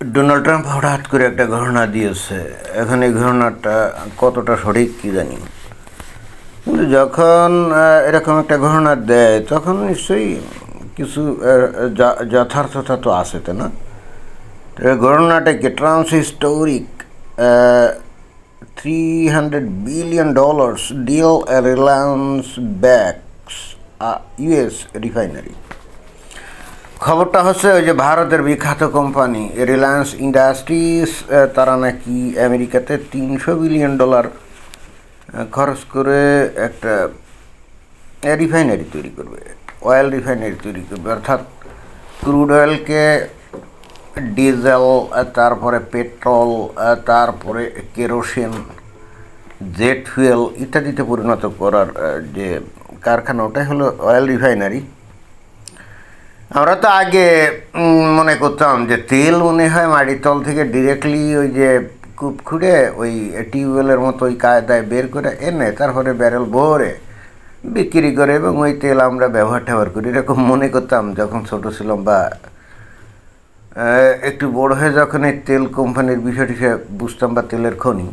Donald Trump হঠাৎ করে একটা ঘোষণা দিয়েছে। এখন এই ঘোষণাটা কতটা সঠিক কি জানি, কিন্তু যখন এরকম একটা ঘোষণা দেয় তখন নিশ্চয়ই কিছু যথার্থতা তো আছে, তাই না? ঘটনাটাকে Trump's historic $300 billion deal Reliance backs US refinery। খবরটা হচ্ছে ওই যে ভারতের বিখ্যাত কোম্পানি রিলায়েন্স ইন্ডাস্ট্রিজ, তারা নাকি আমেরিকাতে $300 বিলিয়ন খরচ করে একটা রিফাইনারি তৈরি করবে, অয়েল রিফাইনারি তৈরি করবে। অর্থাৎ ক্রুড অয়েলকে ডিজেল, তারপরে পেট্রোল, তারপরে কেরোসিন, জেট ফুয়েল ইত্যাদিতে পরিণত করার যে কারখানা, ওটাই হলো অয়েল রিফাইনারি। আমরা তো আগে মনে করতাম যে তেল মনে হয় মাটির তল থেকে ডিরেক্টলি ওই যে কূপ খুঁড়ে ওই টিউবওয়েলের মতো ওই কায়দায় বের করে এনে তারপরে ব্যারেল ভরে বিক্রি করে এবং ওই তেল আমরা ব্যবহার করি, এরকম মনে করতাম যখন ছোট ছিলাম। বা একটু বড় হয়ে যখন এই তেল কোম্পানির বিষয়টি বুঝতাম, বা তেলের খনি।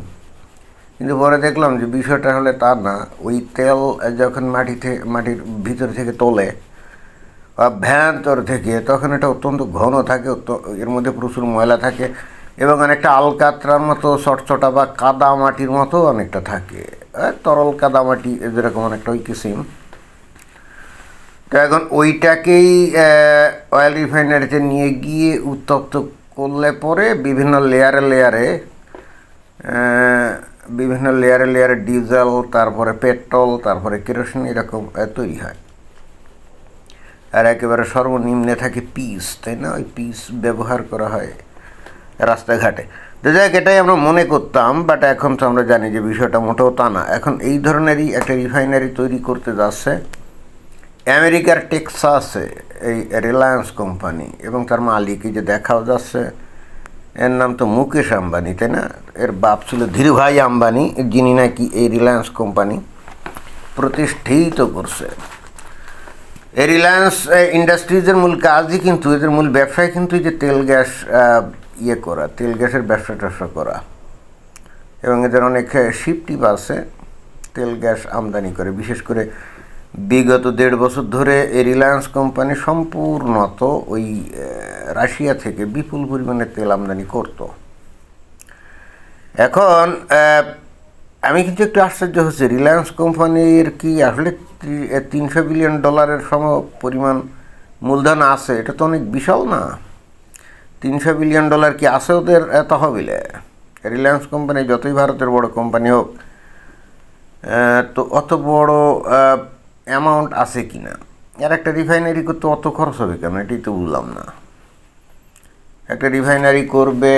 কিন্তু পরে দেখলাম যে বিষয়টা হলে তা না। ওই তেল যখন মাটির ভিতর থেকে তোলে বা ভ্যান্তর থেকে, তখন এটা অত্যন্ত ঘন থাকে, এর মধ্যে প্রচুর ময়লা থাকে এবং অনেকটা আলকাতরার মতো চটচটা বা কাদা মাটির মতো অনেকটা থাকে, তরল কাদামাটি যেরকম অনেকটা ওই কিসিম। তো এখন ওইটাকেই অয়েল রিফাইনারিতে নিয়ে গিয়ে উত্তপ্ত করলে পরে বিভিন্ন লেয়ারে ডিজেল, তারপরে পেট্রোল, তারপরে কেরোসিন এরকম তৈরি হয়। আর একেবারে সর্বনিম্নে থাকে পিস, তাই না? ওই পিস ব্যবহার করা হয় রাস্তাঘাটে। তো যাই হোক, এটাই আমরা মনে করতাম, বাট এখন তো আমরা জানি যে বিষয়টা মোটেও তা না। এখন এই ধরনেরই একটা রিফাইনারি তৈরি করতে যাচ্ছে আমেরিকার টেক্সাসে এই রিলায়েন্স কোম্পানি, এবং তার মালিক এই যে দেখাও যাচ্ছে, এর নাম তো মুকেশ আম্বানি, তাই না? এর বাপ ছিল ধীরুভাই আম্বানি, যিনি নাকি এই রিলায়েন্স কোম্পানি প্রতিষ্ঠিত করছে। এই রিলায়েন্স ইন্ডাস্ট্রিজের মূল কাজই কিন্তু, এদের মূল ব্যবসায় কিন্তু এই যে তেল গ্যাস করা, তেল গ্যাসের ব্যবসা করা, এবং এদের অনেক শিপটিপ আছে তেল গ্যাস আমদানি করে। বিশেষ করে বিগত 1.5 বছর ধরে এই রিলায়েন্স কোম্পানি সম্পূর্ণত ওই রাশিয়া থেকে বিপুল পরিমাণে তেল আমদানি করত। এখন আমি কিন্তু একটু আশ্চর্য হচ্ছে, রিলায়েন্স কোম্পানির কি আসলে $300 বিলিয়ন সম পরিমাণ মূলধন আছে? এটা তো অনেক বিশাল না? $300 বিলিয়ন কি আছে ওদের তহবিলে? রিলায়েন্স কোম্পানি যতই ভারতের বড় কোম্পানি হোক, তো অত বড় অ্যামাউন্ট আছে কি না? আর একটা রিফাইনারি করতে অত খরচ হবে কেন? এটাই তো বুঝলাম না। একটা রিফাইনারি করবে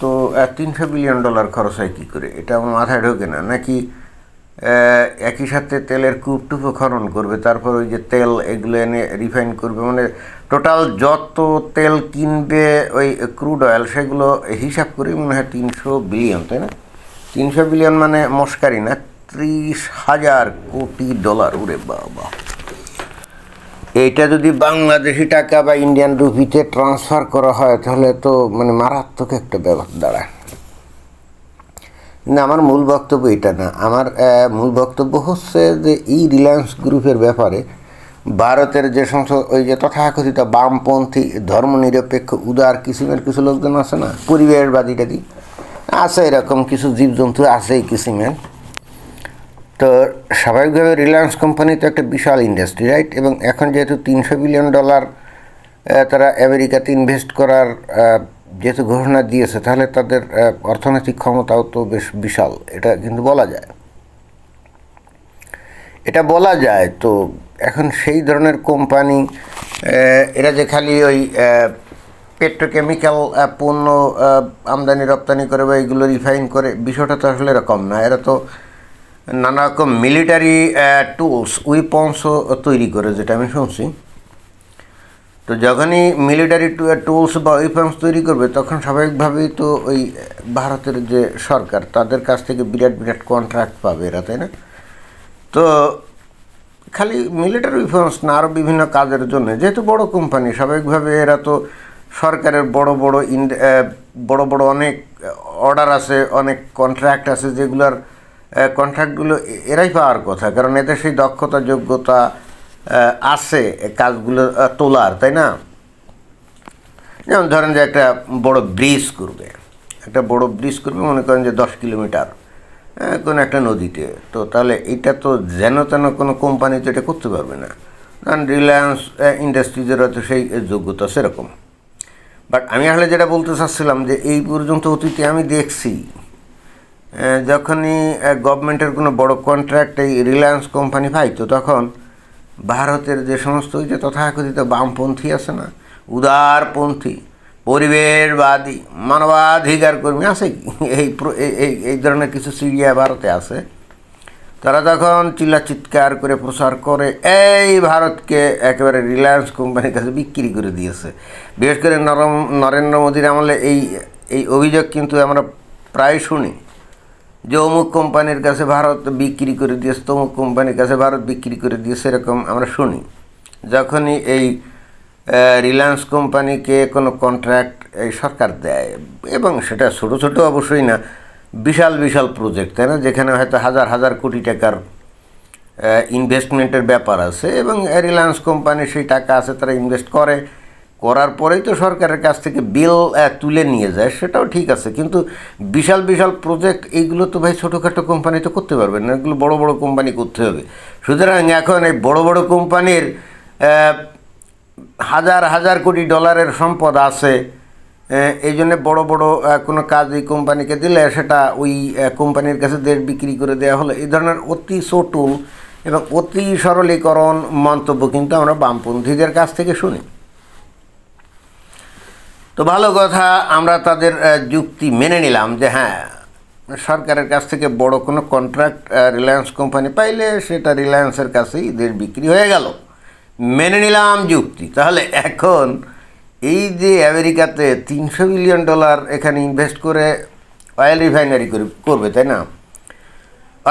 তো $300 বিলিয়ন খরচ হয় কী করে? এটা আমার মাথায় ঢোকে না। নাকি একই সাথে তেলের কূপ টুপও খনন করবে, তারপর ওই যে তেল এগুলো এনে রিফাইন করবে, মানে টোটাল যত তেল কিনবে ওই ক্রুড অয়েল, সেগুলো হিসাব করে মনে হয় $300 বিলিয়ন, তাই না? $300 বিলিয়ন মানে মস্কারি না, $30,000 কোটি। উরে বাবা! এইটা যদি বাংলাদেশি টাকা বা ইন্ডিয়ান রুপিতে ট্রান্সফার করা হয় তাহলে তো মানে মারাত্মক একটা ব্যাপার দাঁড়ায়। না, আমার মূল বক্তব্য এটা না। আমার মূল বক্তব্য হচ্ছে যে এই রিলায়েন্স গ্রুপের ব্যাপারে ভারতের যে সমস্ত ওই যে তথাকথিত বামপন্থী ধর্মনিরপেক্ষ উদার কিসিমের কিছু লোকজন আছে না, পরিবেশবাদীটাদি আছে, এরকম কিছু জীবজন্তু আছে এই কিসিমের। তো স্বাভাবিকভাবে রিলায়েন্স কোম্পানি তো একটা বিশাল ইন্ডাস্ট্রি, রাইট? এবং এখন যেহেতু $300 বিলিয়ন তারা আমেরিকাতে ইনভেস্ট করার যেহেতু ঘোষণা দিয়েছে, তাহলে তাদের অর্থনৈতিক ক্ষমতাও তো বেশ বিশাল। এটা কিন্তু বলা যায়। তো এখন সেই ধরনের কোম্পানি, এরা যে খালি ওই পেট্রোকেমিক্যাল পণ্য আমদানি রপ্তানি করে বা এগুলো রিফাইন করে, বিষয়টা তো আসলে এরকম না। এরা তো নানা রকম মিলিটারি টুলস, উইপন্সও তৈরি করে, যেটা আমি শুনছি। তো যখনই মিলিটারি টুলস বা উইপন্স তৈরি করবে, তখন স্বাভাবিকভাবেই তো ওই ভারতের যে সরকার, তাদের কাছ থেকে বিরাট কন্ট্রাক্ট পাবে এরা, তাই না? তো খালি মিলিটারি উইপন্স না, আরও বিভিন্ন কাজের জন্য, যেহেতু বড় কোম্পানি, স্বাভাবিকভাবে এরা তো সরকারের বড় বড় বড় অনেক অর্ডার আছে, অনেক কন্ট্রাক্ট আছে, যেগুলোর কন্ট্রাক্টগুলো এরাই পাওয়ার কথা, কারণ এদের সেই দক্ষতা যোগ্যতা আছে কাজগুলো তোলার, তাই না? যেমন ধরেন যে একটা বড় ব্রিজ করবে, মনে করেন যে 10 কিলোমিটার কোনো একটা নদীতে, তো তাহলে এটা তো যেন তেন কোনো কোম্পানি তো এটা করতে পারবে না, কারণ রিলায়েন্স ইন্ডাস্ট্রিজের হয়তো সেই যোগ্যতা সেরকম। বাট আমি আসলে যেটা বলতে চাচ্ছিলাম যে এই পর্যন্ত অতীতে আমি দেখছি যখনই গভর্নমেন্টের কোনো বড় কন্ট্রাক্ট এই রিলায়েন্স কোম্পানি পাইতো, তখন ভারতের যে সমস্ত ওই যে তথাকথিত বামপন্থী আছে না, উদারপন্থী, পরিবেশবাদী, মানবাধিকার কর্মী আছে কি, এই ধরনের কিছু সিরিয়া ভারতে আছে, তারা তখন চিৎকার করে প্রচার করে এই ভারতকে একেবারে রিলায়েন্স কোম্পানির কাছে বিক্রি করে দিয়েছে। বিশেষ করে নরেন্দ্র মোদীর আমলে এই অভিযোগ কিন্তু আমরা প্রায় শুনি যে অমুক কোম্পানির কাছে ভারত বিক্রি করে দিয়েছে, তমুক কোম্পানির কাছে ভারত বিক্রি করে দিয়েছে, এরকম আমরা শুনি। যখনই এই রিলায়েন্স কোম্পানিকে কোনো কন্ট্রাক্ট এই সরকার দেয়, এবং সেটা ছোটো ছোটো অবশ্যই না, বিশাল বিশাল প্রজেক্ট, তাই না, যেখানে হয়তো হাজার হাজার কোটি টাকার ইনভেস্টমেন্টের ব্যাপার আছে, এবং রিলায়েন্স কোম্পানির সেই টাকা আছে, তারা ইনভেস্ট করার পরেই তো সরকারের কাছ থেকে বিল তুলে নিয়ে যায়, সেটাও ঠিক আছে, কিন্তু বিশাল বিশাল প্রজেক্ট এইগুলো তো ভাই ছোটোখাটো কোম্পানি তো করতে পারবে না, এগুলো বড় বড় কোম্পানি করতে হবে। সুতরাং এখন এই বড় বড় কোম্পানির হাজার হাজার কোটি ডলারের সম্পদ আছে, এই জন্যে বড়ো বড়ো কোনো কাজ এই কোম্পানিকে দিলে সেটা ওই কোম্পানির কাছে দেশ বিক্রি করে দেওয়া হলো, এই ধরনের অতি চটুল এবং অতি সরলীকরণ মন্তব্য কিন্তু আমরা বামপন্থীদের কাছ থেকে শুনি। তো ভালো কথা, আমরা তাদের যুক্তি মেনে নিলাম যে হ্যাঁ, সরকারের কাছ থেকে বড় কোনো কন্ট্রাক্ট রিলায়েন্স কোম্পানি পাইলে সেটা রিলায়েন্সের কাছেই দেশ বিক্রি হয়ে গেল, মেনে নিলাম যুক্তি। তাহলে এখন এই যে আমেরিকাতে $300 বিলিয়ন এখানে ইনভেস্ট করে অয়েল রিফাইনারি করবে, তাই না,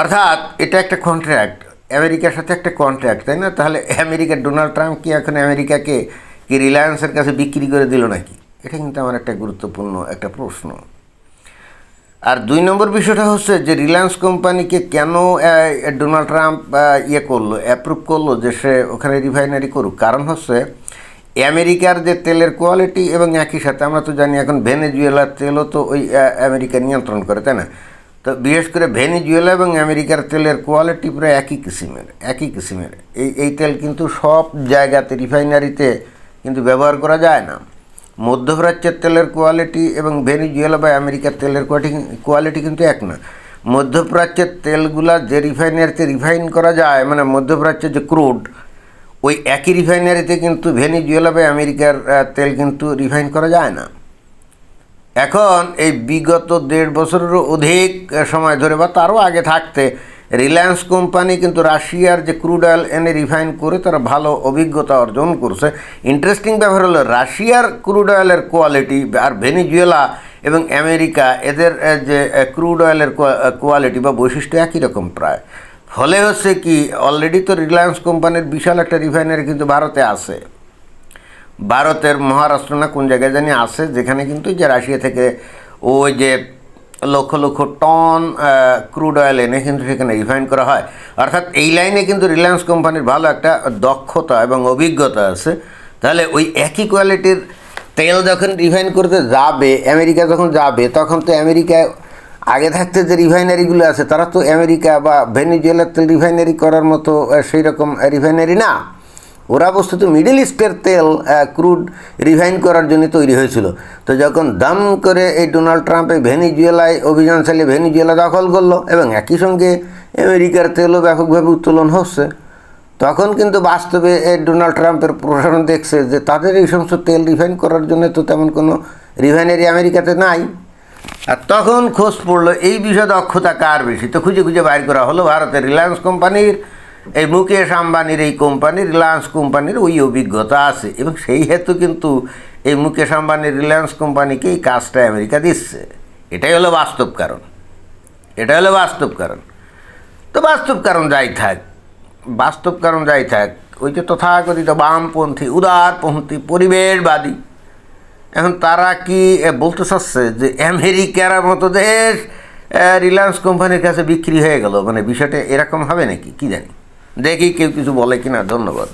অর্থাৎ এটা একটা কন্ট্রাক্ট, আমেরিকার সাথে একটা কন্ট্রাক্ট, তাই না? তাহলে আমেরিকার ডোনাল্ড ট্রাম্প কি এখন আমেরিকাকে কি রিলায়েন্সের কাছে বিক্রি করে দিল নাকি? এটা কিন্তু আমার একটা গুরুত্বপূর্ণ একটা প্রশ্ন। আর 2 নম্বর বিষয়টা হচ্ছে যে রিলায়েন্স কোম্পানিকে কেন ডোনাল্ড ট্রাম্প অ্যাপ্রুভ করলো যে সে ওখানে রিফাইনারি করুক? কারণ হচ্ছে আমেরিকার যে তেলের কোয়ালিটি, এবং একই সাথে আমরা তো জানি এখন ভেনেজুয়েলার তেলও তো ওই আমেরিকা নিয়ন্ত্রণ করে, তাই না? তো বিশেষ করে ভেনেজুয়েলা এবং আমেরিকার তেলের কোয়ালিটি প্রায় একই কিসিমের। এই তেল কিন্তু সব জায়গাতে রিফাইনারিতে কিন্তু ব্যবহার করা যায় না। মধ্যপ্রাচ্যের তেলের কোয়ালিটি এবং ভেনেজুয়েলা বা আমেরিকার তেলের কোয়ালিটি কিন্তু এক না। মধ্যপ্রাচ্যের তেলগুলা যে রিফাইনারিতে রিফাইন করা যায়, মানে মধ্যপ্রাচ্যের যে ক্রুড, ওই একই রিফাইনারিতে কিন্তু ভেনেজুয়েলা বা আমেরিকার তেল কিন্তু রিফাইন করা যায় না। এখন এই বিগত 1.5 বছরেরও অধিক সময় ধরে বা তারও আগে থাকতে রিলায়েন্স কোম্পানি কিন্তু রাশিয়ার যে ক্রুড অয়েল এনে রিফাইন করে তারা ভালো অভিজ্ঞতা অর্জন করছে। ইন্টারেস্টিং ব্যাপার হলো রাশিয়ার ক্রুড অয়েলের কোয়ালিটি আর ভেনেজুয়েলা এবং আমেরিকা এদের যে ক্রুড অয়েলের কোয়ালিটি বা বৈশিষ্ট্য একই রকম প্রায়। ফলে হচ্ছে কি, অলরেডি তো রিলায়েন্স কোম্পানির বিশাল একটা রিফাইনারি কিন্তু ভারতে আছে, ভারতের মহারাষ্ট্র না কোন জায়গায় জানি আছে, যেখানে কিন্তু যে রাশিয়া থেকে ওই যে lakh lakh ton crude oil এনে কিন্তু সেখানে রিফাইন করা হয়। অর্থাৎ এই লাইনে কিন্তু রিলায়েন্স কোম্পানির ভালো একটা দক্ষতা এবং অভিজ্ঞতা আছে। তাহলে ওই একই কোয়ালিটির তেল যখন রিফাইন করতে যাবে, আমেরিকা যখন যাবে, তখন তো আমেরিকায় আগে থাকতে যে রিফাইনারিগুলো আছে তারা তো আমেরিকা বা ভেনেজুয়েলার তেল রিফাইনারি করার মতো সেই রকম রিফাইনারি না। ওরা বস্তুত মিডল ইস্টের তেল ক্রুড রিফাইন করার জন্য তৈরি হয়েছিল। তো যখন দাম করে এই ডোনাল্ড ট্রাম্প এই ভেনেজুয়েলায় অভিযান চালিয়ে ভেনেজুয়েলা দখল করলো এবং একই সঙ্গে আমেরিকার তেলও ব্যাপকভাবে উত্তোলন হচ্ছে, তখন কিন্তু বাস্তবে এই ডোনাল্ড ট্রাম্পের প্রশাসন দেখছে যে তাদের এই সমস্ত তেল রিফাইন করার জন্য তো তেমন কোনো রিফাইনারি আমেরিকাতে নাই। আর তখন খোঁজ পড়লো এই বিষয়ে দক্ষতা কার বেশি, তো খুঁজে খুঁজে বাইর করা হলো ভারতের রিলায়েন্স কোম্পানির, এই মুকেশ আম্বানির এই কোম্পানি রিলায়েন্স কোম্পানির ওই অভিজ্ঞতা আছে, এবং সেই হেতু কিন্তু এই মুকেশ আম্বানির রিলায়েন্স কোম্পানিকে এই কাজটা আমেরিকা দিচ্ছে। এটাই হলো বাস্তব কারণ, তো বাস্তব কারণ যাই থাক, ওই যে তথাকথিত বামপন্থী, উদারপন্থী, পরিবেশবাদী এখন তারা কি বলতে চাচ্ছে যে আমেরিকার মতো দেশ রিলায়েন্স কোম্পানির কাছে বিক্রি হয়ে গেল, মানে বিষয়টা এরকম হবে নাকি কি জানি, দেখি কেউ কিছু বলে কিনা। ধন্যবাদ।